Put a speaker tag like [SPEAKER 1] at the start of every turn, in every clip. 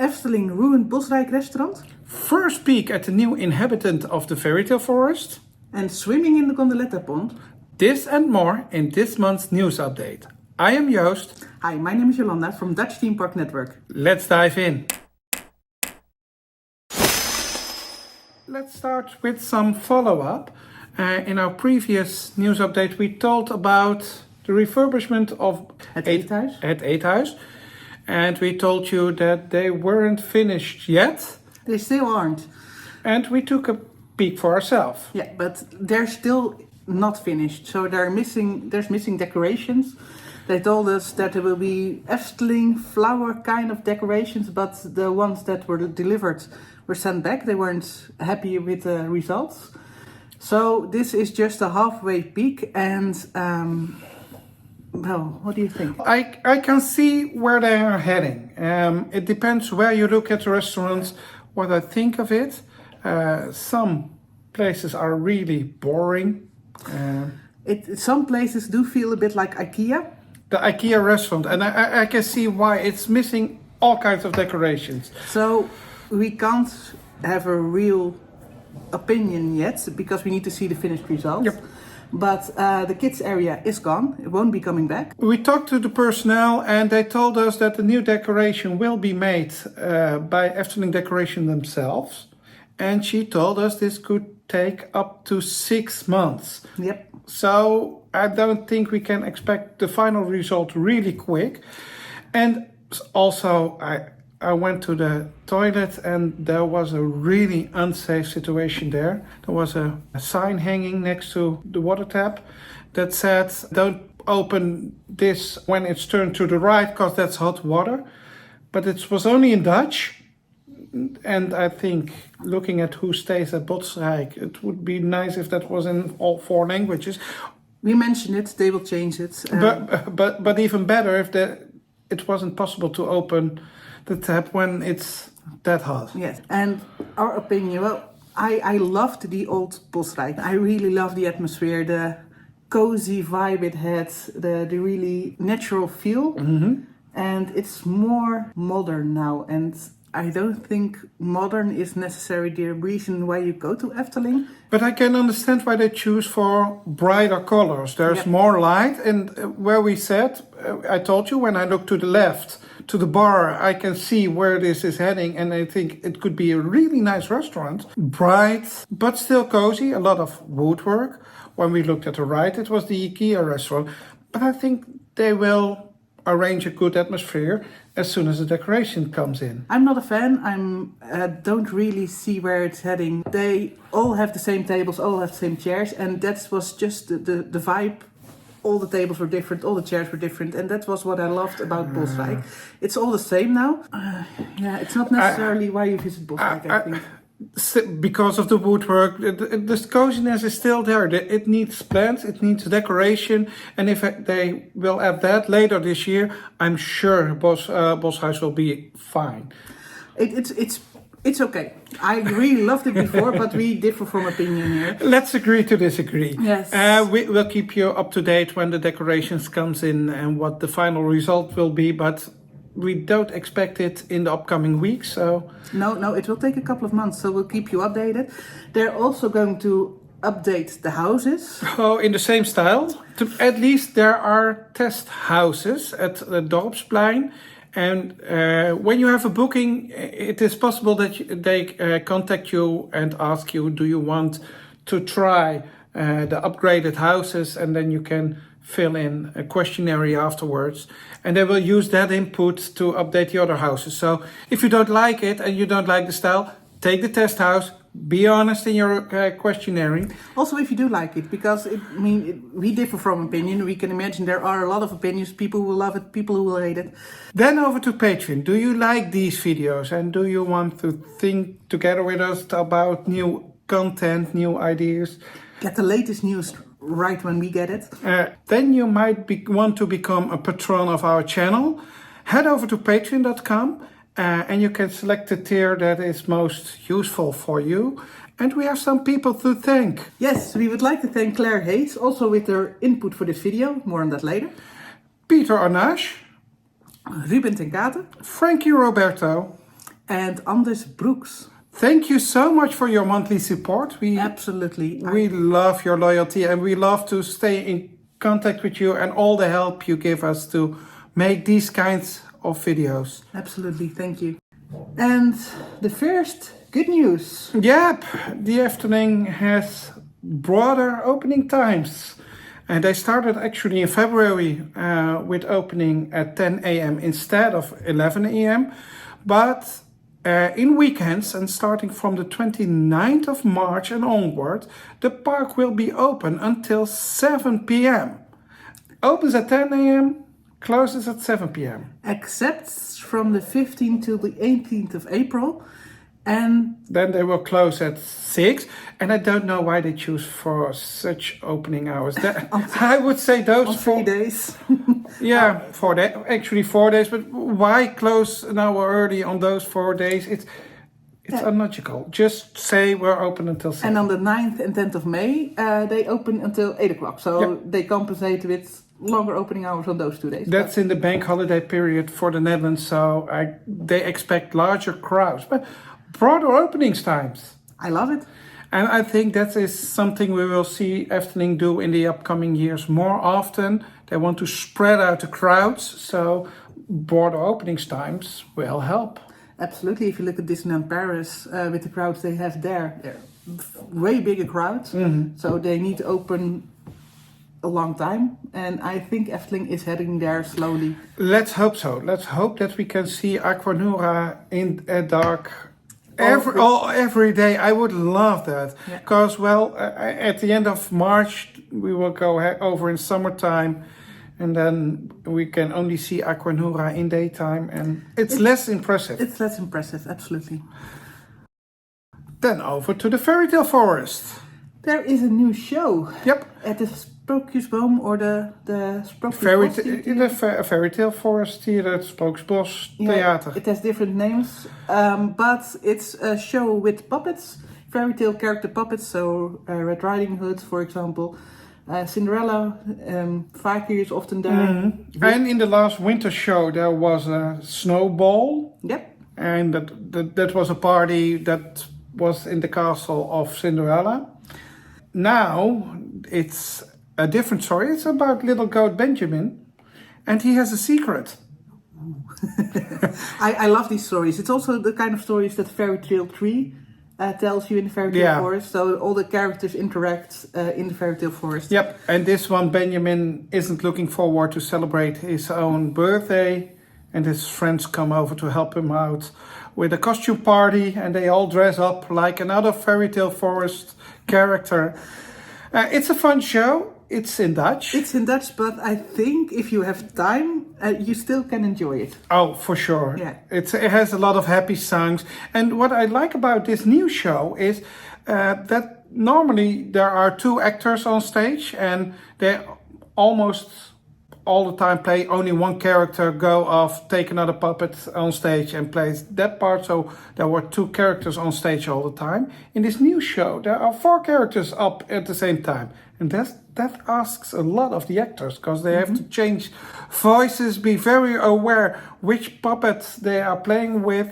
[SPEAKER 1] Efteling ruined Bosrijk restaurant.
[SPEAKER 2] First peek at the new inhabitant of the Fairytale Forest.
[SPEAKER 1] And swimming in the Gondeletta pond.
[SPEAKER 2] This and more in this month's news update. I am Joost.
[SPEAKER 1] Hi, my name is Jolanda from Dutch Theme Park Network.
[SPEAKER 2] Let's dive in. Let's start with some follow-up. In our previous news update we told about the refurbishment of Eethuys. And we told you that they weren't finished yet.
[SPEAKER 1] They still aren't.
[SPEAKER 2] And we took a peek for ourselves.
[SPEAKER 1] Yeah, but they're still not finished. So there's missing decorations. They told us that there will be Efteling flower kind of decorations, but the ones that were delivered were sent back. They weren't happy with the results. So this is just a halfway peak, and well, what do you think?
[SPEAKER 2] I can see where they are heading. It depends where you look at the restaurants, what I think of it. Some places are really boring.
[SPEAKER 1] Some places do feel a bit like IKEA.
[SPEAKER 2] The IKEA restaurant, and I can see why it's missing all kinds of decorations.
[SPEAKER 1] So we can't have a real opinion yet because we need to see the finished results.
[SPEAKER 2] Yep.
[SPEAKER 1] But the kids area is gone. It won't be coming back.
[SPEAKER 2] We talked to the personnel and they told us that the new decoration will be made by Efteling Decoration themselves. And she told us this could take up to 6 months.
[SPEAKER 1] Yep.
[SPEAKER 2] So I don't think we can expect the final result really quick. And also I went to the toilet and there was a really unsafe situation there. There was a sign hanging next to the water tap that said, don't open this when it's turned to the right because that's hot water. But it was only in Dutch. And I think looking at who stays at Bosrijk, it would be nice if that was in all 4 languages.
[SPEAKER 1] We mentioned it, they will change it.
[SPEAKER 2] But even better if it wasn't possible to open the tap when it's that hot.
[SPEAKER 1] Yes, and our opinion, well, I loved the old Bosrijk. I really love the atmosphere, the cozy vibe it had, the really natural feel.
[SPEAKER 2] Mm-hmm.
[SPEAKER 1] And it's more modern now, and I don't think modern is necessarily the reason why you go to Efteling.
[SPEAKER 2] But I can understand why they choose for brighter colors. There's more light, and where we said, I told you when I look to the left, to the bar, I can see where this is heading, and I think it could be a really nice restaurant. Bright, but still cozy, a lot of woodwork. When we looked at the right, it was the IKEA restaurant. But I think they will arrange a good atmosphere as soon as the decoration comes in.
[SPEAKER 1] I'm not a fan. I don't really see where it's heading. They all have the same tables, all have the same chairs, and that was just the vibe. All the tables were different, all the chairs were different, and that was what I loved about Bosrijk. It's all the same now. Yeah, it's not necessarily why you visit Bosrijk, I think.
[SPEAKER 2] Because of the woodwork, the coziness is still there. It needs plants, it needs decoration, and if they will add that later this year, I'm sure Bosrijk will be fine.
[SPEAKER 1] It's okay. I really loved it before, but we differ from opinion here.
[SPEAKER 2] Let's agree to disagree.
[SPEAKER 1] Yes.
[SPEAKER 2] We will keep you up to date when the decorations comes in and what the final result will be, but we don't expect it in the upcoming weeks, so...
[SPEAKER 1] No, it will take a couple of months, so we'll keep you updated. They're also going to update the houses.
[SPEAKER 2] Oh, in the same style. At least there are test houses at the Dorpsplein. And when you have a booking, it is possible that they contact you and ask you, do you want to try the upgraded houses? And then you can fill in a questionnaire afterwards. And they will use that input to update the other houses. So if you don't like it and you don't like the style, take the test house. Be honest in your questionnaire.
[SPEAKER 1] Also, if you do like it, because we differ from opinion. We can imagine there are a lot of opinions. People who will love it, people who will hate it.
[SPEAKER 2] Then over to Patreon. Do you like these videos and do you want to think together with us about new content, new ideas?
[SPEAKER 1] Get the latest news right when we get it.
[SPEAKER 2] Then you might want to become a patron of our channel. Head over to patreon.com. And you can select the tier that is most useful for you. And we have some people to thank.
[SPEAKER 1] Yes, we would like to thank Claire Hayes, also with her input for this video. More on that later.
[SPEAKER 2] Peter Arnash.
[SPEAKER 1] Ruben ten Kate.
[SPEAKER 2] Frankie Roberto.
[SPEAKER 1] and Anders Broeks.
[SPEAKER 2] Thank you so much for your monthly support.
[SPEAKER 1] Absolutely.
[SPEAKER 2] We love your loyalty and we love to stay in contact with you and all the help you give us to make these kinds of videos.
[SPEAKER 1] Absolutely, thank you. And the first good news.
[SPEAKER 2] Yep, the Efteling has broader opening times. And they started actually in February with opening at 10 a.m. instead of 11 a.m. But in weekends and starting from the 29th of March and onward, the park will be open until 7 p.m. Opens at 10 a.m., closes at 7 p.m.
[SPEAKER 1] Except from the 15th to the 18th of April. And
[SPEAKER 2] then they will close at 6. And I don't know why they choose for such opening hours. I would say those
[SPEAKER 1] on 3 days.
[SPEAKER 2] Yeah, 4 days. Actually 4 days. But why close an hour early on those 4 days? It's unlogical. Just say we're open until 7.
[SPEAKER 1] And on the 9th and 10th of May, they open until 8 o'clock. So they compensate with longer opening hours on those 2 days.
[SPEAKER 2] That's in the bank holiday period for the Netherlands. So they expect larger crowds. But broader openings times.
[SPEAKER 1] I love it.
[SPEAKER 2] And I think that is something we will see Efteling do in the upcoming years more often. They want to spread out the crowds, so broader openings times will help.
[SPEAKER 1] Absolutely. If you look at Disneyland Paris with the crowds they have there, they're way bigger crowds. Mm-hmm. So they need to open a long time. And I think Efteling is heading there slowly.
[SPEAKER 2] Let's hope so. Let's hope that we can see Aquanura in a dark every day. I would love that because at the end of March we will go over in summertime and then we can only see Aquanura in daytime and it's less impressive.
[SPEAKER 1] It's less impressive, absolutely.
[SPEAKER 2] Then over to the Fairytale Forest.
[SPEAKER 1] There is a new show.
[SPEAKER 2] Yep.
[SPEAKER 1] At the Sprookjesboom or the Sprookjesbos.
[SPEAKER 2] The Fairytale Forest Theater, Sprookjesbos Theater.
[SPEAKER 1] It has different names, but it's a show with puppets, fairytale character puppets. So Red Riding Hood, for example, Cinderella, Fakir is often there.
[SPEAKER 2] Mm-hmm. And in the last winter show there was a snowball.
[SPEAKER 1] Yep.
[SPEAKER 2] And that was a party that was in the castle of Cinderella. Now it's a different story. It's about little goat Benjamin, and he has a secret.
[SPEAKER 1] I love these stories. It's also the kind of stories that Fairy Tale 3 tells you in the Fairytale Forest. So all the characters interact in the Fairytale Forest.
[SPEAKER 2] Yep, and this one, Benjamin isn't looking forward to celebrate his own birthday, and his friends come over to help him out with a costume party, and they all dress up like another Fairytale Forest character. It's a fun show. It's in Dutch.
[SPEAKER 1] It's in Dutch, but I think if you have time, you still can enjoy it.
[SPEAKER 2] Oh, for sure.
[SPEAKER 1] Yeah.
[SPEAKER 2] It has a lot of happy songs. And what I like about this new show is that normally there are 2 actors on stage and they almost all the time play only one character, go off, take another puppet on stage and plays that part. So there were 2 characters on stage all the time. In this new show, there are 4 characters up at the same time. And that asks a lot of the actors because they have to change voices, be very aware which puppets they are playing with.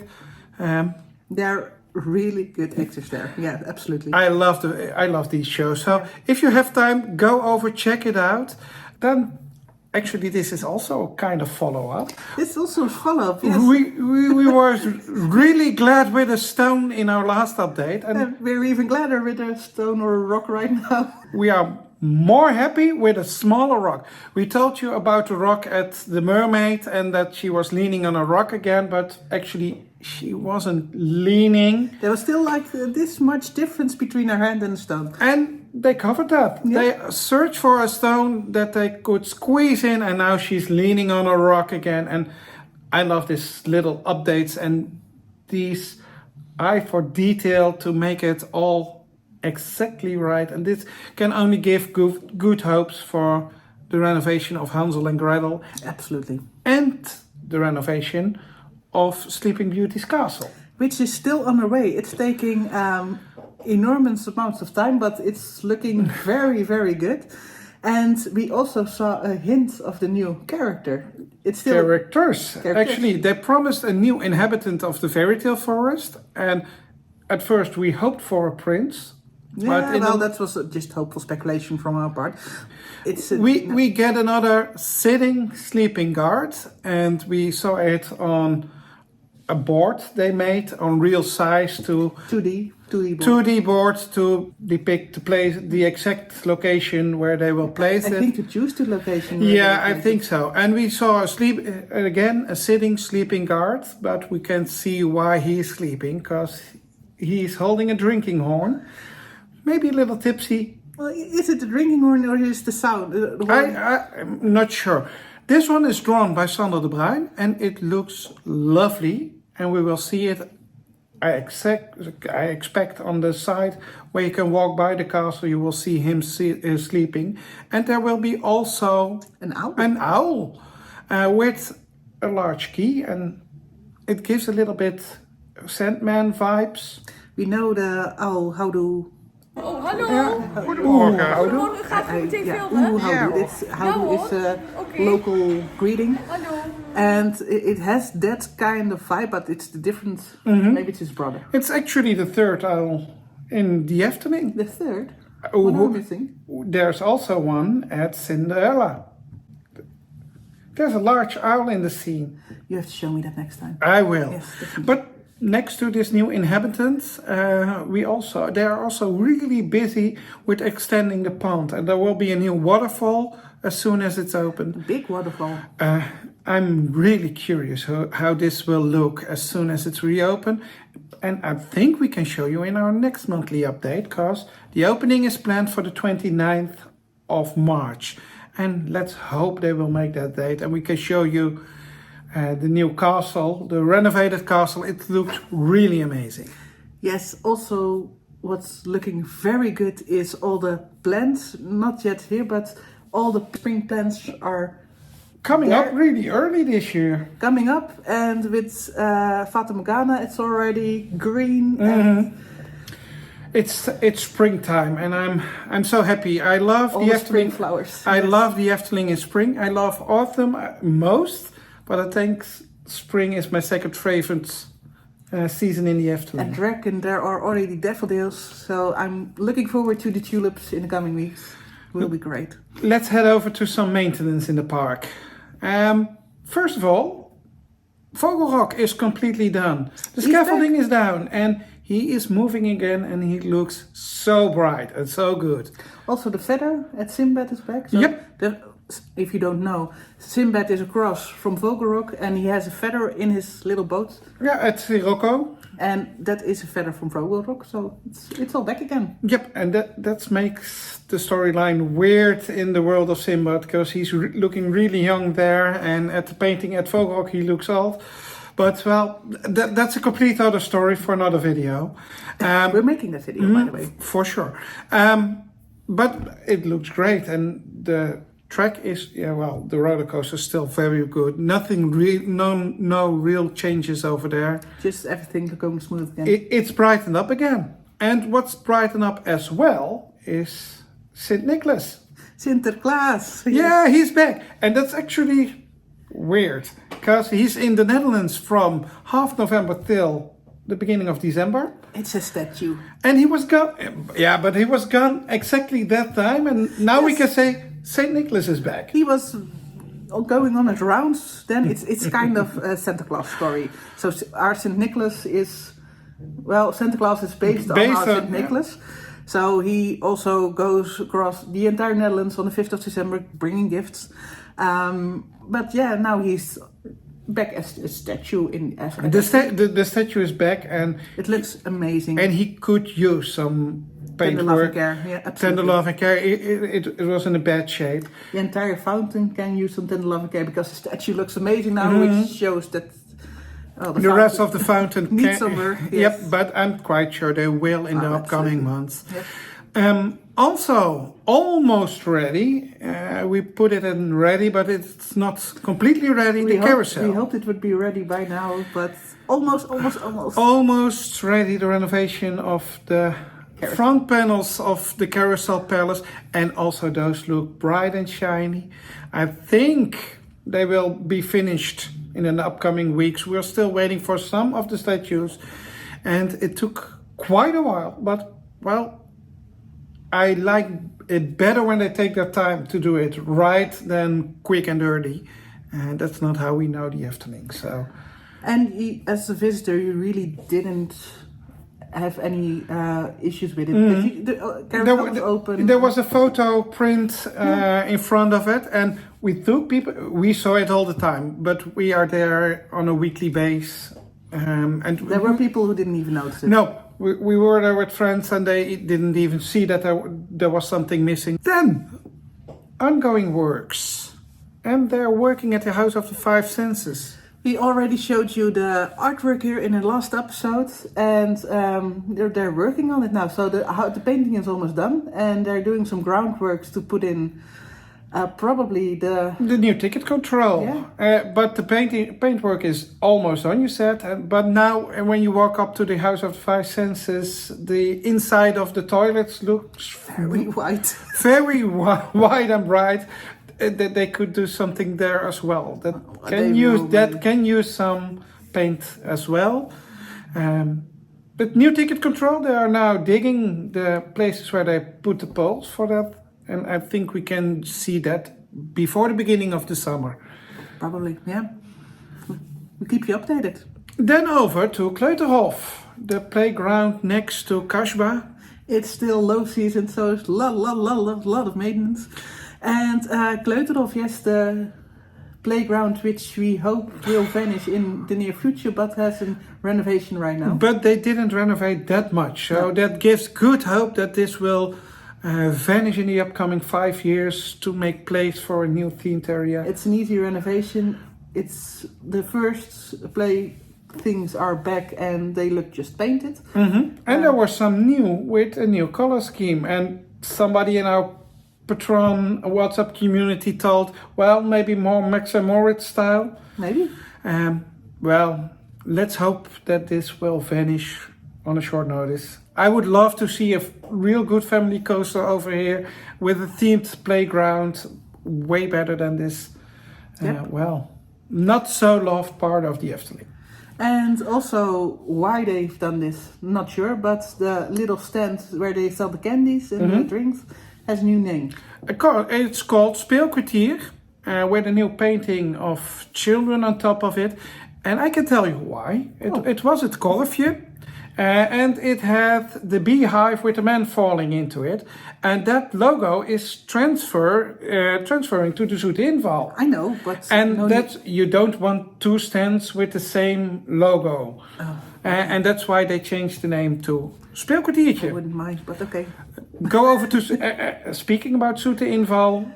[SPEAKER 1] They're really good actors there. Yeah, absolutely.
[SPEAKER 2] I love these shows. So if you have time, go over, check it out. Then actually, this is also a kind of follow-up.
[SPEAKER 1] It's also a follow-up, yes.
[SPEAKER 2] We were really glad with a stone in our last update. And
[SPEAKER 1] we're even gladder with a stone or a rock right now.
[SPEAKER 2] We are more happy with a smaller rock. We told you about the rock at the Mermaid and that she was leaning on a rock again, but actually she wasn't leaning.
[SPEAKER 1] There was still like this much difference between her hand and the stone.
[SPEAKER 2] And they covered that. Yeah. They searched for a stone that they could squeeze in and now she's leaning on a rock again. And I love these little updates and these eye for detail to make it all exactly right. And this can only give good hopes for the renovation of Hansel and Gretel.
[SPEAKER 1] Absolutely.
[SPEAKER 2] And the renovation of Sleeping Beauty's castle.
[SPEAKER 1] Which is still on the way. It's taking enormous amounts of time, but it's looking very, very good. And we also saw a hint of the new character. it's still
[SPEAKER 2] characters.
[SPEAKER 1] Characters.
[SPEAKER 2] Actually, they promised a new inhabitant of the Fairytale Forest, and at first we hoped for a prince.
[SPEAKER 1] Yeah, well, that was just hopeful speculation from our part. It's
[SPEAKER 2] we get another sitting sleeping guard, and we saw it on a board they made on real size to
[SPEAKER 1] 2D board.
[SPEAKER 2] 2D boards to depict the exact location where they will place
[SPEAKER 1] I
[SPEAKER 2] it.
[SPEAKER 1] think to choose the location.
[SPEAKER 2] Yeah, I think so. And we saw a sitting sleeping guard, but we can't see why he's sleeping because he's holding a drinking horn. Maybe a little tipsy.
[SPEAKER 1] Well, is it the drinking horn or is the sound? The horn?
[SPEAKER 2] I'm not sure. This one is drawn by Sander de Bruin and it looks lovely. And we will see it, I expect on the side where you can walk by the castle, you will see him sleeping. And there will be also
[SPEAKER 1] An
[SPEAKER 2] owl with a large key. And it gives a little bit Sandman vibes.
[SPEAKER 1] We know the owl, how do...
[SPEAKER 3] Oh, hallo.
[SPEAKER 2] Ja, goedemorgen, Houdoe.
[SPEAKER 3] Goedemorgen, gaat u meteen
[SPEAKER 1] yeah,
[SPEAKER 3] filmen?
[SPEAKER 1] houdoe. It's houdoe is a
[SPEAKER 3] Okay.
[SPEAKER 1] local greeting.
[SPEAKER 3] Hallo.
[SPEAKER 1] And it has that kind of vibe, but it's the different, maybe it's his brother.
[SPEAKER 2] It's actually the third owl in the Efteling.
[SPEAKER 1] The third,
[SPEAKER 2] Oh,
[SPEAKER 1] what am I missing?
[SPEAKER 2] There's also one at Cinderella. There's a large owl in the scene.
[SPEAKER 1] You have to show me that next time.
[SPEAKER 2] I will.
[SPEAKER 1] Yes, definitely.
[SPEAKER 2] But next to this new inhabitant, they are also really busy with extending the pond, and there will be a new waterfall as soon as it's open.
[SPEAKER 1] Big waterfall.
[SPEAKER 2] I'm really curious how this will look as soon as it's reopened. And I think we can show you in our next monthly update, because the opening is planned for the 29th of March. And let's hope they will make that date and we can show you the new castle, the renovated castle. It looks really amazing.
[SPEAKER 1] Yes, also what's looking very good is all the plants, not yet here, but all the spring plants are
[SPEAKER 2] Coming
[SPEAKER 1] there.
[SPEAKER 2] up really early this year.
[SPEAKER 1] Coming up, and with Fata Morgana it's already green. And
[SPEAKER 2] It's springtime and I'm so happy. I love
[SPEAKER 1] all
[SPEAKER 2] the
[SPEAKER 1] the spring
[SPEAKER 2] Efteling.
[SPEAKER 1] flowers.
[SPEAKER 2] I
[SPEAKER 1] Yes.
[SPEAKER 2] love the Efteling in spring. I love autumn most, but I think spring is my second favorite season in the Efteling.
[SPEAKER 1] And reckon there are already daffodils, so I'm looking forward to the tulips in the coming weeks. Will be great.
[SPEAKER 2] Let's head over to some maintenance in the park. First of all, Vogelrok is completely done. The
[SPEAKER 1] He's
[SPEAKER 2] scaffolding is down and he is moving again and he looks so bright and so good.
[SPEAKER 1] Also the feather at Sinbad is back. So
[SPEAKER 2] Yep.
[SPEAKER 1] If you don't know, Sinbad is across from Vogelrok and he has a feather in his little boat.
[SPEAKER 2] Yeah, at Sirocco.
[SPEAKER 1] And that is a feather from Vogelrok, so it's all back again.
[SPEAKER 2] Yep, and that makes the storyline weird in the world of Sinbad, because he's looking really young there, and at the painting at Vogelrok he looks old. But well, that's a complete other story for another video.
[SPEAKER 1] We're making that video, by the way.
[SPEAKER 2] For sure. But it looks great, and the track is, the roller coaster is still very good. Nothing no real changes over there.
[SPEAKER 1] Just everything going smooth again.
[SPEAKER 2] It's brightened up again. And what's brightened up as well is St. Nicholas.
[SPEAKER 1] Sinterklaas.
[SPEAKER 2] Yeah, he's back. And that's actually weird, because he's in the Netherlands from half November till the beginning of December.
[SPEAKER 1] It's a statue.
[SPEAKER 2] And he was gone. Yeah, but he was gone exactly that time. And now we can say St. Nicholas is back.
[SPEAKER 1] He was going on his rounds. Then it's kind of a Santa Claus story. So our St. Nicholas is, Santa Claus is based on our St. Nicholas. So he also goes across the entire Netherlands on the 5th of December bringing gifts. But yeah, now he's back as a statue in
[SPEAKER 2] The statue is back and
[SPEAKER 1] it looks amazing.
[SPEAKER 2] And he could use some
[SPEAKER 1] Tender love and
[SPEAKER 2] paintwork.
[SPEAKER 1] care. Yeah, absolutely.
[SPEAKER 2] Tender love and care. It was in a bad shape.
[SPEAKER 1] The entire fountain can use some tender love and care because the statue looks amazing now, which shows that
[SPEAKER 2] the rest of the fountain
[SPEAKER 1] needs some work. Yes.
[SPEAKER 2] Yep, but I'm quite sure they will in the upcoming months.
[SPEAKER 1] Yep.
[SPEAKER 2] Also, almost ready. We put it in ready, but it's not completely ready. The carousel.
[SPEAKER 1] We hoped it would be ready by now, but almost.
[SPEAKER 2] Almost ready. The renovation of the front panels of the Carousel Palace, and also those look bright and shiny. I think They will be finished in the upcoming weeks. We're still waiting for some of the statues, and it took quite a while. But well, I like it better when they take their time to do it right than quick and dirty. And that's not how we know the Efteling. So,
[SPEAKER 1] And as a visitor, you really didn't have any issues with it. The carousel was open.
[SPEAKER 2] There was a photo print in front of it, and we saw it all the time. But we are there on a weekly basis, and
[SPEAKER 1] There were people who didn't even notice it.
[SPEAKER 2] No, we were there with friends, and they didn't even see that there was something missing. Then, ongoing works, and they're working at the House of the Five Senses.
[SPEAKER 1] We already showed you the artwork here in the last episode, and they're working on it now. So the painting is almost done, and they're doing some groundworks to put in probably the
[SPEAKER 2] new ticket control.
[SPEAKER 1] Yeah.
[SPEAKER 2] But the paintwork is almost done, you said. But now, when you walk up to the House of the Five Senses, the inside of the toilets looks
[SPEAKER 1] very white,
[SPEAKER 2] very wide and bright. That they could do something there as well. That can use some paint as well. But new ticket control, they are now digging the places where they put the poles for that, and I think we can see that before the beginning of the summer.
[SPEAKER 1] Probably, yeah. We'll keep you updated.
[SPEAKER 2] Then over to Kleuterhof, the playground next to Kasbah.
[SPEAKER 1] It's still low season, so it's a lot of maintenance. And Kleuterhof, yes, the playground which we hope will vanish in the near future, but has a renovation right now.
[SPEAKER 2] But they didn't renovate that much, so that gives good hope that this will vanish in the upcoming 5 years to make place for a new themed area.
[SPEAKER 1] It's an easy renovation. It's the first play things are back and they look just painted.
[SPEAKER 2] Mm-hmm. And there was some new with a new color scheme, and somebody in our Patron WhatsApp community told, well, maybe more Max and Moritz style.
[SPEAKER 1] Maybe.
[SPEAKER 2] Well, let's hope that this will vanish on a short notice. I would love to see a real good family coaster over here with a themed playground, way better than this.
[SPEAKER 1] Yep.
[SPEAKER 2] Well, not so loved part of the Efteling.
[SPEAKER 1] And also why they've done this, not sure, but the little stand where they sell the candies and the drinks has a new name.
[SPEAKER 2] It's called Speelkwartier, with a new painting of children on top of it. And I can tell you why. It was at Korfje, and it had the beehive with the man falling into it. And that logo is transferring to the Zoete Inval.
[SPEAKER 1] I know, but...
[SPEAKER 2] And you don't want two stands with the same logo.
[SPEAKER 1] Oh.
[SPEAKER 2] And that's why they changed the name to Speelkwartiertje.
[SPEAKER 1] I wouldn't mind, but okay.
[SPEAKER 2] Go over to, speaking about Zoete Inval,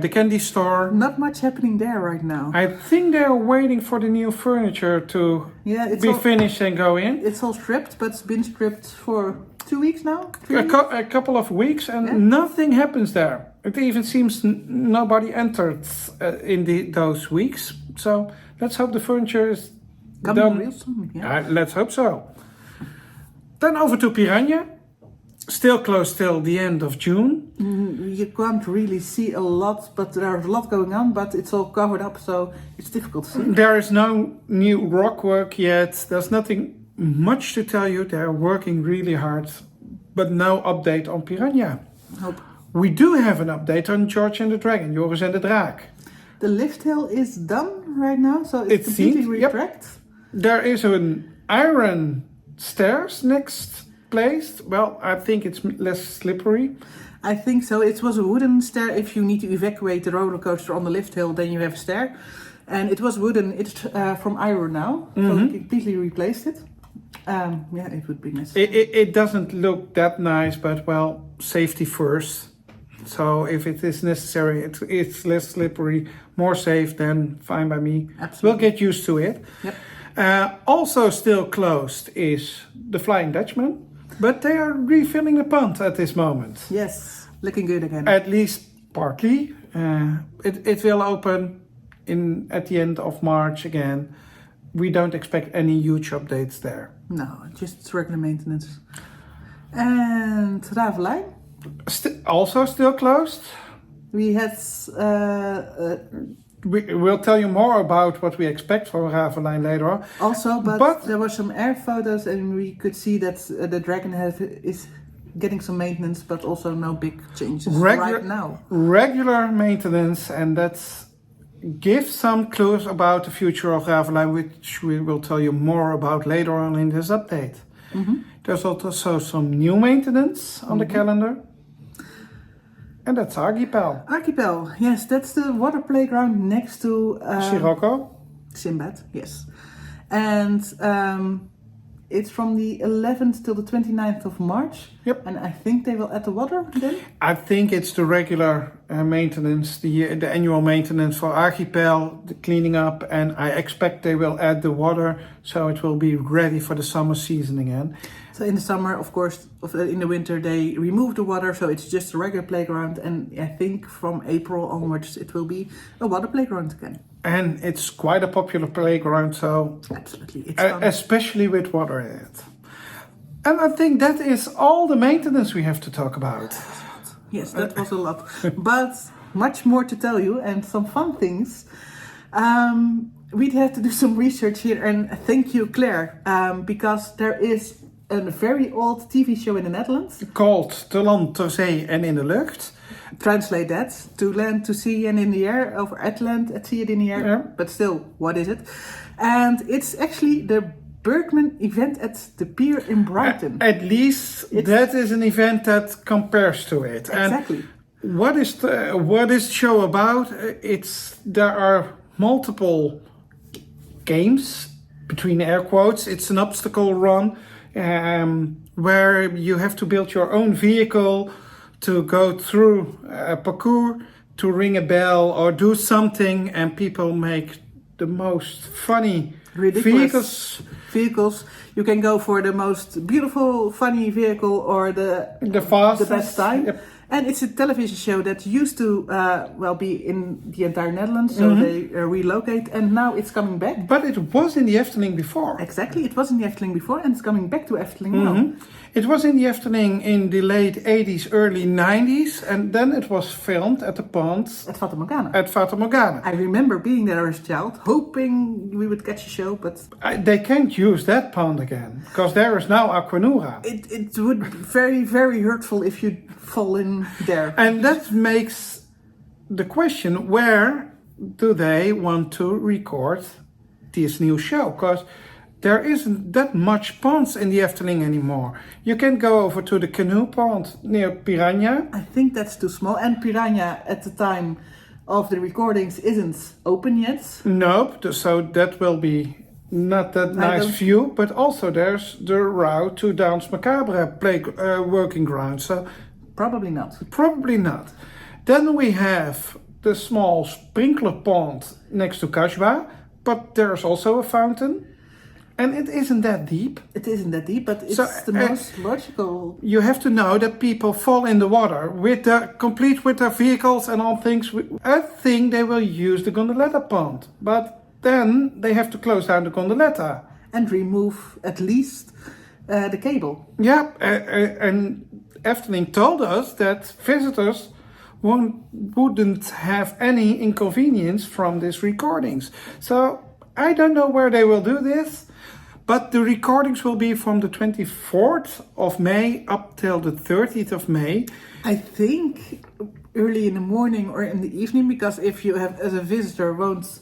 [SPEAKER 2] the candy store.
[SPEAKER 1] Not much happening there right now.
[SPEAKER 2] I think they're waiting for the new furniture to be finished and go in.
[SPEAKER 1] It's all stripped, but it's been stripped for 2 weeks now?
[SPEAKER 2] A couple of weeks, and nothing happens there. It even seems nobody entered in those weeks. So let's hope the furniture is
[SPEAKER 1] coming real soon. Yeah.
[SPEAKER 2] Let's hope so. Then over to Piranha. Still closed till the end of June.
[SPEAKER 1] You can't really see a lot, but there's a lot going on, but it's all covered up, so it's difficult to see.
[SPEAKER 2] There is no new rock work yet. There's nothing much to tell you. They're working really hard, but no update on Piranha.
[SPEAKER 1] Hope.
[SPEAKER 2] We do have an update on George and the Dragon, Joris en de Draak.
[SPEAKER 1] The lift hill is done right now, so it's completely retracked.
[SPEAKER 2] Yep. There is an iron stairs next placed. Well, I think it's less slippery.
[SPEAKER 1] I think so. It was a wooden stair. If you need to evacuate the roller coaster on the lift hill, then you have a stair. And it was wooden. It's from iron now, so we completely replaced it. It would be necessary.
[SPEAKER 2] It doesn't look that nice, but well, safety first. So if it is necessary, it's less slippery, more safe, then fine by me.
[SPEAKER 1] Absolutely.
[SPEAKER 2] We'll get used to it.
[SPEAKER 1] Yep.
[SPEAKER 2] Also still closed is the Flying Dutchman, but they are refilling the pond at this moment.
[SPEAKER 1] Yes, looking good again.
[SPEAKER 2] At least partly. It will open at the end of March again. We don't expect any huge updates there.
[SPEAKER 1] No, just regular maintenance. And Ravelijn?
[SPEAKER 2] Also still closed.
[SPEAKER 1] We had
[SPEAKER 2] we'll tell you more about what we expect from Ravelijn later on.
[SPEAKER 1] Also, but there were some air photos and we could see that the Dragon Head is getting some maintenance, but also no big changes right now.
[SPEAKER 2] Regular maintenance, and that's gives some clues about the future of Ravelijn, which we will tell you more about later on in this update. There's also some new maintenance on the calendar. And that's Archipel.
[SPEAKER 1] Archipel, yes, that's the water playground next to
[SPEAKER 2] Sirocco.
[SPEAKER 1] Sinbad, yes. And it's from the 11th till the 29th of March.
[SPEAKER 2] Yep.
[SPEAKER 1] And I think they will add the water then?
[SPEAKER 2] I think it's the regular maintenance, the annual maintenance for Archipel, the cleaning up, and I expect they will add the water so it will be ready for the summer season again.
[SPEAKER 1] So in the summer, of course, in the winter, they remove the water, so it's just a regular playground. And I think from April onwards, it will be a water playground again.
[SPEAKER 2] And it's quite a popular playground, so
[SPEAKER 1] absolutely, it's fun.
[SPEAKER 2] Especially with water in it. And I think that is all the maintenance we have to talk about.
[SPEAKER 1] Yes, that was a lot, but much more to tell you and some fun things. We'd have to do some research here, and thank you, Claire, because there is a very old TV show in the Netherlands
[SPEAKER 2] called Te Land, Ter Zee en in de Lucht.
[SPEAKER 1] Translate that to land, to sea, and in the air, over at land, at sea, and in the air.
[SPEAKER 2] Yeah.
[SPEAKER 1] But still, what is it? And it's actually the Bergman event at the pier in Brighton.
[SPEAKER 2] At least that is an event that compares to it.
[SPEAKER 1] Exactly.
[SPEAKER 2] And what is the show about? There are multiple games, between air quotes. It's an obstacle run where you have to build your own vehicle to go through a parcours, to ring a bell or do something, and people make the most funny vehicles. You can go for the most beautiful, funny vehicle or the fastest,
[SPEAKER 1] the best time.
[SPEAKER 2] Yep.
[SPEAKER 1] And it's a television show that used to be in the entire Netherlands, so they relocate, and now it's coming back.
[SPEAKER 2] But it was in the Efteling before.
[SPEAKER 1] Exactly, it was in the Efteling before, and it's coming back to Efteling now.
[SPEAKER 2] It was in the Efteling in the late 80s, early 90s, and then it was filmed at the pond
[SPEAKER 1] At Fata Morgana.
[SPEAKER 2] at Fata Morgana.
[SPEAKER 1] I remember being there as a child, hoping we would catch a show, but
[SPEAKER 2] They can't use that pond again, because there is now Aquanura.
[SPEAKER 1] it would be very, very hurtful if you fall in there.
[SPEAKER 2] And that makes the question, where do they want to record this new show? Because there isn't that much ponds in the Efteling anymore. You can go over to the canoe pond near Piranha.
[SPEAKER 1] I think that's too small, and Piranha at the time of the recordings isn't open yet.
[SPEAKER 2] Nope, so that will be not that nice view, but also there's the route to Danse Macabre working ground, so
[SPEAKER 1] Probably not.
[SPEAKER 2] probably not. Then we have the small sprinkler pond next to Kashba, but there's also a fountain, and it isn't that deep.
[SPEAKER 1] It isn't that deep, but it's
[SPEAKER 2] So,
[SPEAKER 1] the most logical.
[SPEAKER 2] You have to know that people fall in the water complete with their vehicles and all things. I think they will use the Gondeletta pond, but then they have to close down the Gondeletta.
[SPEAKER 1] And remove at least the cable.
[SPEAKER 2] Yeah, and Efteling told us that visitors wouldn't have any inconvenience from these recordings. So I don't know where they will do this, but the recordings will be from the 24th of May up till the 30th of May.
[SPEAKER 1] I think early in the morning or in the evening, because if you have, as a visitor, won't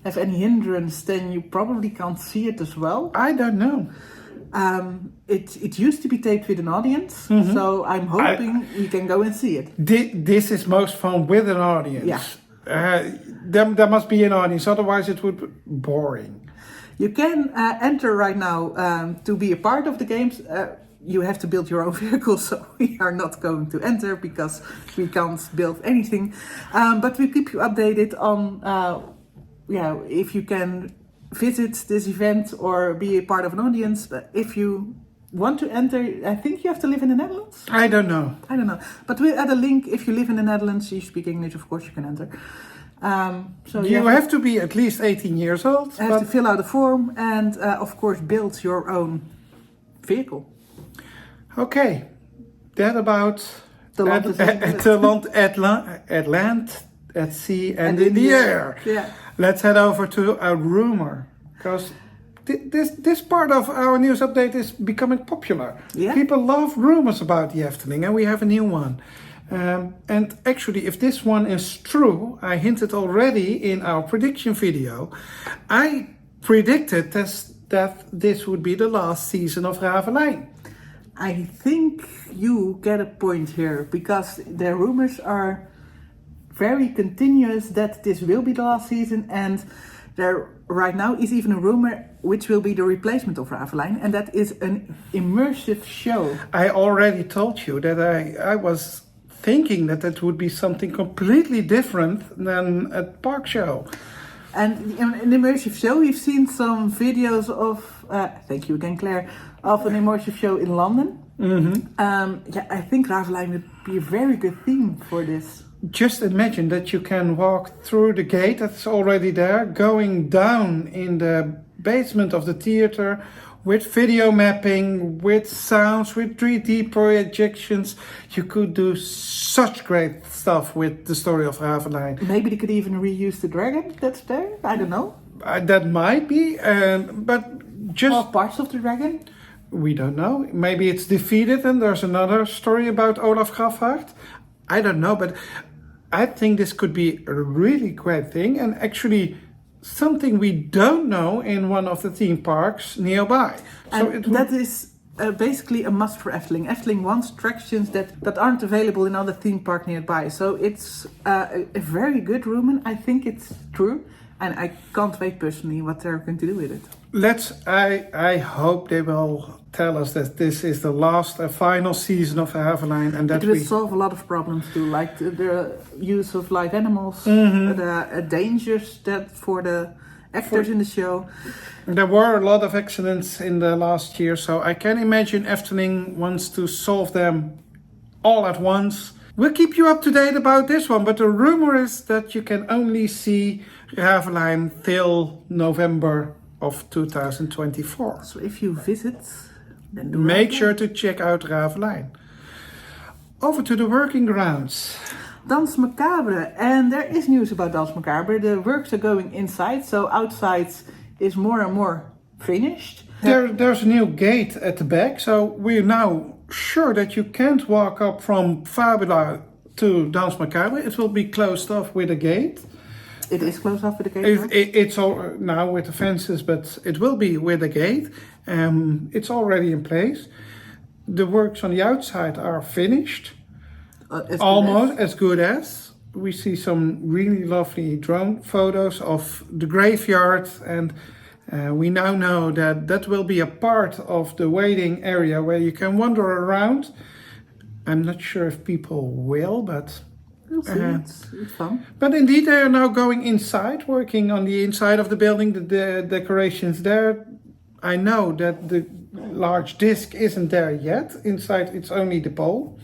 [SPEAKER 1] have any hindrance, then you probably can't see it as well.
[SPEAKER 2] I don't know.
[SPEAKER 1] It used to be taped with an audience, so I'm hoping we can go and see it.
[SPEAKER 2] This is most fun with an audience.
[SPEAKER 1] Yeah.
[SPEAKER 2] There must be an audience, otherwise it would be boring.
[SPEAKER 1] You can enter right now to be a part of the games. You have to build your own vehicle, so we are not going to enter because we can't build anything. But we keep you updated on if you can visit this event or be a part of an audience. But if you want to enter, I think you have to live in the Netherlands?
[SPEAKER 2] I don't know.
[SPEAKER 1] But we'll add a link. If you live in the Netherlands, you speak English, of course you can enter. So
[SPEAKER 2] you have to be at least 18 years old.
[SPEAKER 1] You have to fill out a form and, of course, build your own vehicle.
[SPEAKER 2] Okay, that about
[SPEAKER 1] The land
[SPEAKER 2] at sea and in the air.
[SPEAKER 1] Yeah.
[SPEAKER 2] Let's head over to a rumor, because this part of our news update is becoming popular.
[SPEAKER 1] Yeah.
[SPEAKER 2] People love rumors about the Efteling, and we have a new one. And actually, if this one is true, I hinted already in our prediction video, I predicted that this would be the last season of Ravelijn.
[SPEAKER 1] I think you get a point here, because the rumors are very continuous that this will be the last season, and there right now is even a rumor which will be the replacement of Ravelijn, and that is an immersive show.
[SPEAKER 2] I already told you that I was thinking that would be something completely different than a park show.
[SPEAKER 1] And in an immersive show, we've seen some videos of, thank you again Claire, of an immersive show in London. I think Ravelijn would be a very good theme for this.
[SPEAKER 2] Just imagine that you can walk through the gate that's already there, going down in the basement of the theater, with video mapping, with sounds, with 3D projections. You could do such great stuff with the story of Ravelijn.
[SPEAKER 1] Maybe they could even reuse the dragon that's there. I don't know.
[SPEAKER 2] That might be, but just...
[SPEAKER 1] Or parts of the dragon.
[SPEAKER 2] We don't know. Maybe it's defeated and there's another story about Olaf Grafhart. I don't know, but I think this could be a really great thing, and actually something we don't know in one of the theme parks nearby.
[SPEAKER 1] And that is basically a must for Efteling. Efteling wants attractions that aren't available in other theme park nearby. So it's a very good rumor. I think it's true, and I can't wait personally what they're going to do with it.
[SPEAKER 2] I hope they will tell us that this is the last final season of Ravelijn, and that
[SPEAKER 1] it will solve a lot of problems too, like the use of live animals, the dangers that for the actors in the show.
[SPEAKER 2] There were a lot of accidents in the last year, so I can imagine Efteling wants to solve them all at once. We'll keep you up to date about this one, but the rumor is that you can only see Ravelijn till November of 2024.
[SPEAKER 1] So if you visit, then
[SPEAKER 2] make sure to check out Ravelijn. Over to the working grounds.
[SPEAKER 1] Danse Macabre, and there is news about Danse Macabre. The works are going inside, so outside is more and more finished.
[SPEAKER 2] There's a new gate at the back, so we're now sure that you can't walk up from Fabula to Danse Macabre. It will be closed off with a gate.
[SPEAKER 1] It is closed off with a gate?
[SPEAKER 2] It's all now with the fences, but it will be with a gate. It's already in place. The works on the outside are finished. Almost as good as. We see some really lovely drone photos of the graveyard, and we now know that will be a part of the waiting area where you can wander around. I'm not sure if people will, but
[SPEAKER 1] we'll see. It's fun.
[SPEAKER 2] But indeed, they are now going inside, working on the inside of the building, the decorations there. I know that the large disc isn't there yet. Inside, it's only the pole.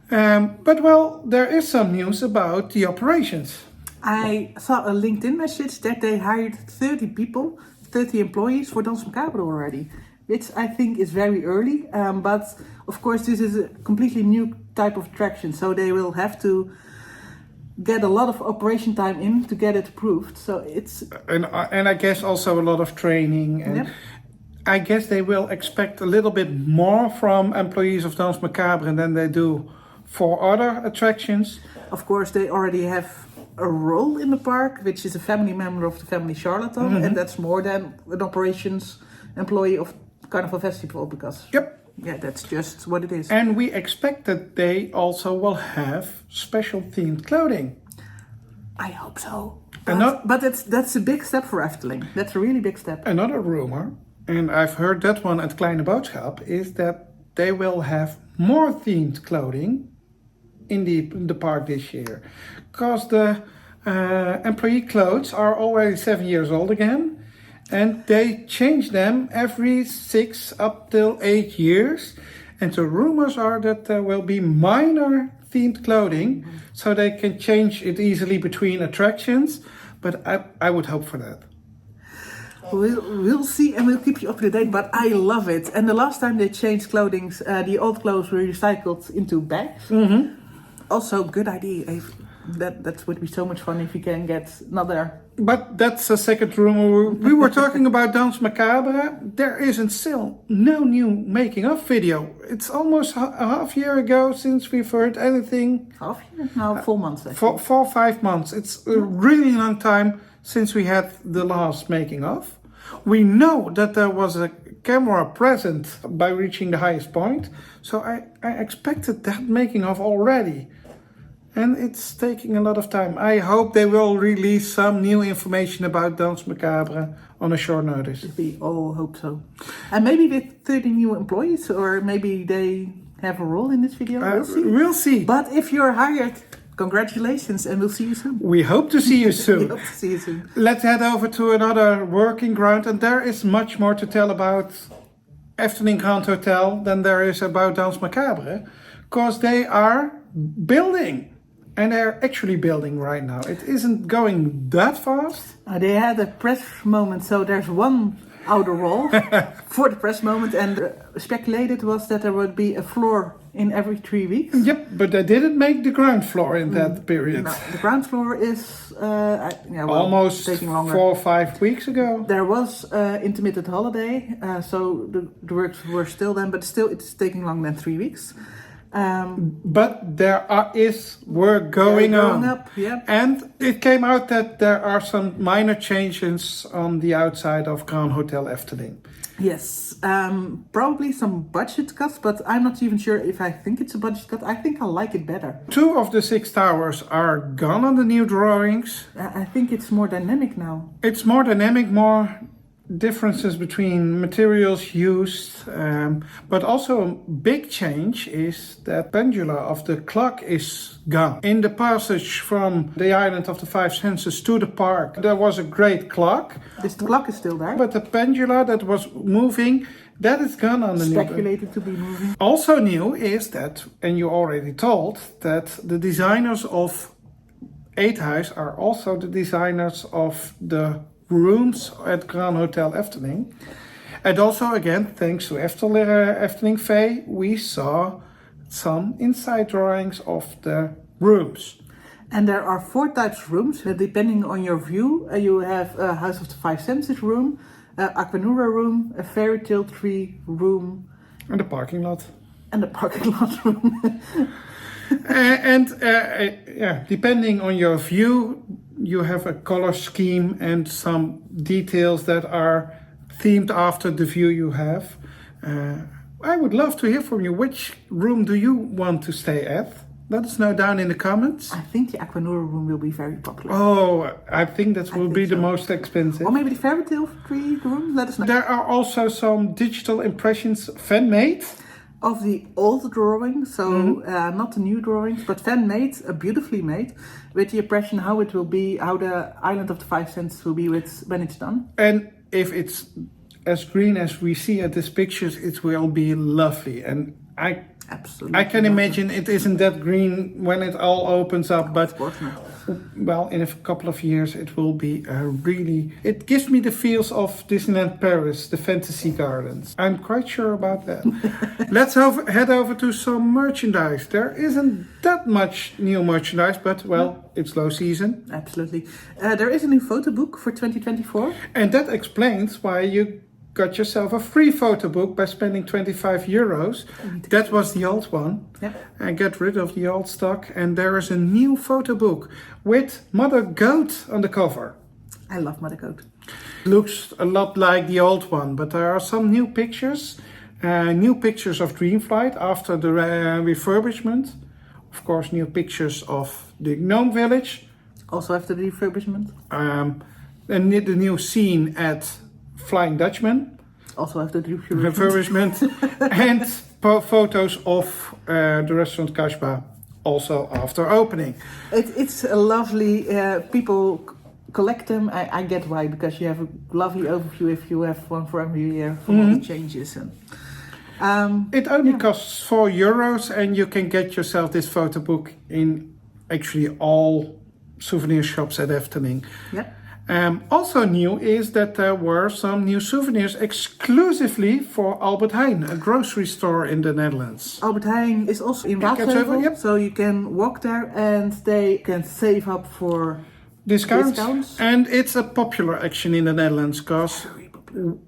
[SPEAKER 2] But well, there is some news about the operations.
[SPEAKER 1] I saw a LinkedIn message that they hired 30 people, 30 employees for Danse Macabre already, which I think is very early. But of course, this is a completely new type of attraction, so they will have to get a lot of operation time in to get it approved. So it's
[SPEAKER 2] and I guess also a lot of training, and
[SPEAKER 1] yep.
[SPEAKER 2] I guess they will expect a little bit more from employees of Danse Macabre than they do for other attractions.
[SPEAKER 1] Of course, they already have a role in the park, which is a family member of the family Charlatan, and that's more than an operations employee of Carnival Festival, because that's just what it is.
[SPEAKER 2] And we expect that they also will have special themed clothing.
[SPEAKER 1] I hope so.
[SPEAKER 2] But
[SPEAKER 1] that's a big step for Efteling. That's a really big step.
[SPEAKER 2] Another rumor, and I've heard that one at Kleine Boodschap, is that they will have more themed clothing in the park this year, because the employee clothes are already 7 years old again, and they change them every 6 up till 8 years, and the rumors are that there will be minor themed clothing, so they can change it easily between attractions, but I would hope for that.
[SPEAKER 1] We'll see, and we'll keep you up to date, but I love it. And the last time they changed clothing, the old clothes were recycled into bags. Also, good idea. That would be so much fun if we can get another.
[SPEAKER 2] But that's a second rumor. We were talking about Danse Macabre. There isn't still no new making of video. It's almost a half year ago since we've heard anything.
[SPEAKER 1] Half year? No, 4 months.
[SPEAKER 2] For 4 or 5 months. It's a really long time since we had the last making of. We know that there was a camera present by reaching the highest point. So I expected that making of already. And it's taking a lot of time. I hope they will release some new information about Danse Macabre on a short notice.
[SPEAKER 1] We all hope so. And maybe with 30 new employees, or maybe they have a role in this video. We'll see.
[SPEAKER 2] We'll see.
[SPEAKER 1] But if you're hired, congratulations, and we'll see you soon.
[SPEAKER 2] We hope to see you
[SPEAKER 1] We
[SPEAKER 2] soon.
[SPEAKER 1] hope to see you soon.
[SPEAKER 2] Let's head over to another working ground. And there is much more to tell about Efteling Grand Hotel than there is about Danse Macabre. Because they are building. And they're actually building right now. It isn't going that fast.
[SPEAKER 1] They had a press moment, so there's one outer wall for the press moment, and speculated was that there would be a floor in every 3 weeks.
[SPEAKER 2] Yep, but they didn't make the ground floor in that period.
[SPEAKER 1] No, the ground floor is
[SPEAKER 2] Almost
[SPEAKER 1] taking longer.
[SPEAKER 2] 4 or 5 weeks ago.
[SPEAKER 1] There was intermittent holiday, so the works were still then, but still it's taking longer than 3 weeks.
[SPEAKER 2] But there is work going on.
[SPEAKER 1] Up, yeah.
[SPEAKER 2] And it came out that there are some minor changes on the outside of Grand Hotel Efteling.
[SPEAKER 1] Yes, probably some budget cuts, but I'm not even sure if I think it's a budget cut. I think I like it better.
[SPEAKER 2] 2 of the 6 towers are gone on the new drawings.
[SPEAKER 1] I think it's more dynamic now.
[SPEAKER 2] It's more dynamic, more differences between materials used, but also a big change is that pendula of the clock is gone. In the passage from the Island of the Five Senses to the park, there was a great clock.
[SPEAKER 1] The clock is still there,
[SPEAKER 2] But the pendula that was moving, that is gone on the new.
[SPEAKER 1] speculated to be moving.
[SPEAKER 2] Also new is that, and you already told, that the designers of Eethuys are also the designers of the rooms at Grand Hotel Efteling. And also, again, thanks to Efteling Faye, we saw some inside drawings of the rooms.
[SPEAKER 1] And there are 4 types of rooms, depending on your view. You have a House of the Five Senses room, Aquanura room, a Fairytale Tree room,
[SPEAKER 2] And the parking lot.
[SPEAKER 1] and a parking lot room.
[SPEAKER 2] Depending on your view, you have a color scheme and some details that are themed after the view you have. I would love to hear from you. Which room do you want to stay at? Let us know down in the comments.
[SPEAKER 1] I think the Aquanura room will be very popular.
[SPEAKER 2] Oh, I think that will be
[SPEAKER 1] think
[SPEAKER 2] the
[SPEAKER 1] so.
[SPEAKER 2] most expensive.
[SPEAKER 1] Or maybe the Fairytale Tree room, let us know.
[SPEAKER 2] There are also some digital impressions fan-made.
[SPEAKER 1] Of the old drawings, so not the new drawings, but fan-made, beautifully made, with the impression how it will be, how the Island of the Five Senses will be when it's done.
[SPEAKER 2] And if it's as green as we see at these pictures, it will be lovely. And
[SPEAKER 1] Absolutely.
[SPEAKER 2] I can imagine it isn't that green when it all opens up, but
[SPEAKER 1] Of course not.
[SPEAKER 2] well, in a couple of years it will be it gives me the feels of Disneyland Paris, the fantasy gardens. I'm quite sure about that. Let's head over to some merchandise. There isn't that much new merchandise, but well, it's low season.
[SPEAKER 1] Absolutely. There is a new photo book for 2024.
[SPEAKER 2] And that explains why you got yourself a free photo book by spending 25 euros. That was the old one.
[SPEAKER 1] Yep.
[SPEAKER 2] And get rid of the old stock. And there is a new photo book with Mother Goat on the cover.
[SPEAKER 1] I love Mother Goat.
[SPEAKER 2] Looks a lot like the old one, but there are some new pictures. New pictures of Dreamflight after the refurbishment. Of course, new pictures of the Gnome Village.
[SPEAKER 1] Also after the refurbishment.
[SPEAKER 2] And the new scene at Flying Dutchman.
[SPEAKER 1] Also after the refurbishment.
[SPEAKER 2] And photos of the restaurant Kasbah, also after opening.
[SPEAKER 1] It's a lovely, people collect them. I get why, because you have a lovely overview if you have one for every year from all the changes. And
[SPEAKER 2] It only costs 4 euros and you can get yourself this photo book in actually all souvenir shops at Efteling.
[SPEAKER 1] yeah.
[SPEAKER 2] Also new is that there were some new souvenirs exclusively for Albert Heijn, a grocery store in the Netherlands.
[SPEAKER 1] Albert Heijn is also in
[SPEAKER 2] Kaatsheuvel,
[SPEAKER 1] Waasheuvel,
[SPEAKER 2] yep.
[SPEAKER 1] so you can walk there and they can save up for discounts.
[SPEAKER 2] And it's a popular action in the Netherlands because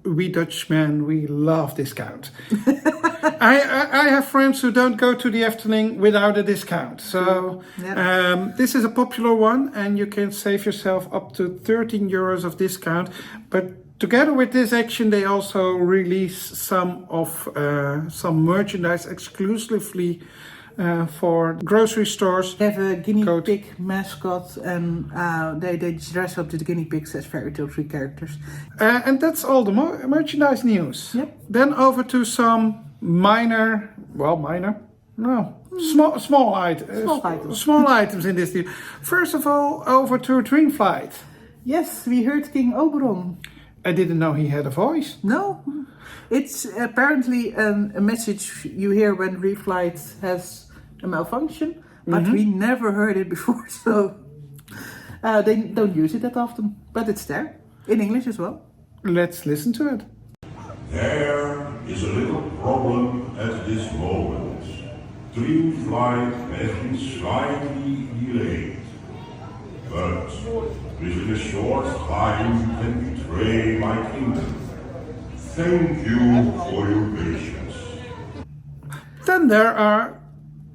[SPEAKER 2] we Dutchmen, we love discount. I have friends who don't go to the Efteling without a discount. So this is a popular one and you can save yourself up to 13 euros of discount. But together with this action, they also release some merchandise exclusively for grocery stores.
[SPEAKER 1] They have a guinea pig mascot and they dress up the guinea pigs as Fairytale 3 characters.
[SPEAKER 2] And that's all the merchandise news.
[SPEAKER 1] Yep.
[SPEAKER 2] Then over to some small items in this deal. First of all, over to Dream Flight.
[SPEAKER 1] Yes, we heard King Oberon.
[SPEAKER 2] I didn't know he had a voice.
[SPEAKER 1] No, it's apparently a message you hear when Reflight has a malfunction, but we never heard it before, so they don't use it that often, but it's there, in English as well.
[SPEAKER 2] Let's listen to it.
[SPEAKER 3] There is a little problem at this moment. Dream flight has been slightly delayed, but within a short time you can betray my kingdom. Thank you for your patience.
[SPEAKER 2] Then there are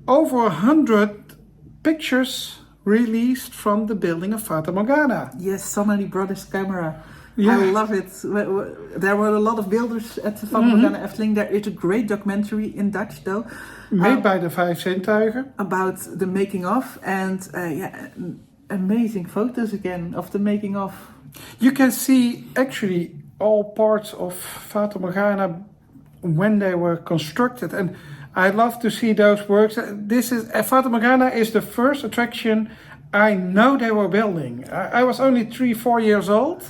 [SPEAKER 2] over 100 pictures released from the building of Fata Morgana.
[SPEAKER 1] Yes, so many brought this camera.
[SPEAKER 2] Yeah.
[SPEAKER 1] I love it. There were a lot of builders at the Fata Morgana Efteling. There is a great documentary in Dutch though.
[SPEAKER 2] Made by the Vijf Zintuigen.
[SPEAKER 1] About the making of and amazing photos again of the making of.
[SPEAKER 2] You can see actually all parts of Fata Morgana when they were constructed, and I love to see those works. Fata Morgana is the first attraction I know they were building. I was only 3-4 years old,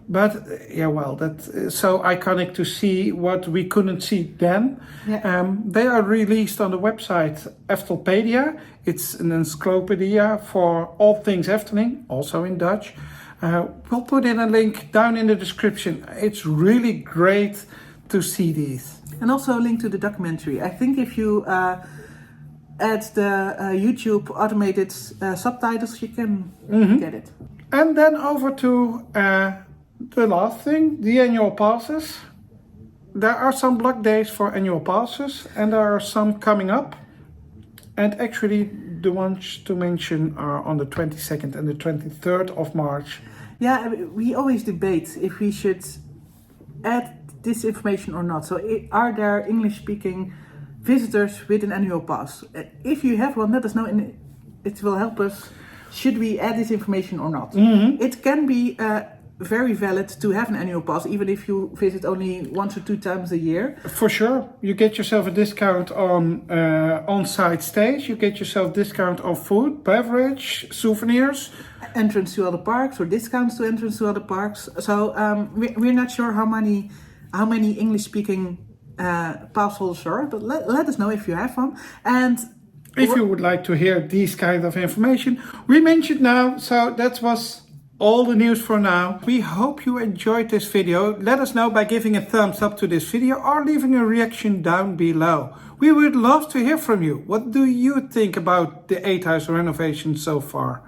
[SPEAKER 2] but that's so iconic to see what we couldn't see then. Yeah. They are released on the website Eftelpedia. It's an encyclopedia for all things Efteling, also in Dutch. We'll put in a link down in the description. It's really great to see these.
[SPEAKER 1] And also a link to the documentary. I think if you add the YouTube automated subtitles, you can get it.
[SPEAKER 2] And then over to the last thing, the annual passes. There are some block days for annual passes and there are some coming up. And actually the ones to mention are on the 22nd and the 23rd of March.
[SPEAKER 1] Yeah, we always debate if we should add this information or not. So are there English-speaking visitors with an annual pass? If you have one, let us know and it will help us. Should we add this information or not? It can be very valid to have an annual pass, even if you visit only 1 or 2 times a year.
[SPEAKER 2] For sure. You get yourself a discount on on-site stays. You get yourself discount on food, beverage, souvenirs.
[SPEAKER 1] Entrance to other parks or discounts to entrance to other parks. So we're not sure how many English-speaking pass holders are, but let us know if you have one. And
[SPEAKER 2] if you would like to hear these kind of information, we mentioned now, so that was all the news for now. We hope you enjoyed this video. Let us know by giving a thumbs up to this video or leaving a reaction down below. We would love to hear from you. What do you think about the Eethuys renovation so far?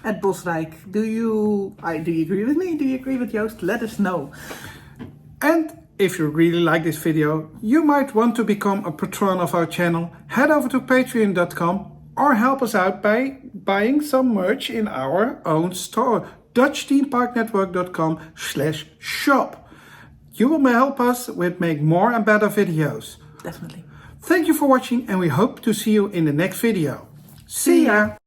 [SPEAKER 1] At Bosrijk, do you agree with me? Do you agree with Joost? Let us know.
[SPEAKER 2] And if you really like this video, you might want to become a patron of our channel. Head over to patreon.com or help us out by buying some merch in our own store. DutchThemeParkNetwork.com/shop. You will help us with make more and better videos.
[SPEAKER 1] Definitely.
[SPEAKER 2] Thank you for watching and we hope to see you in the next video. See ya!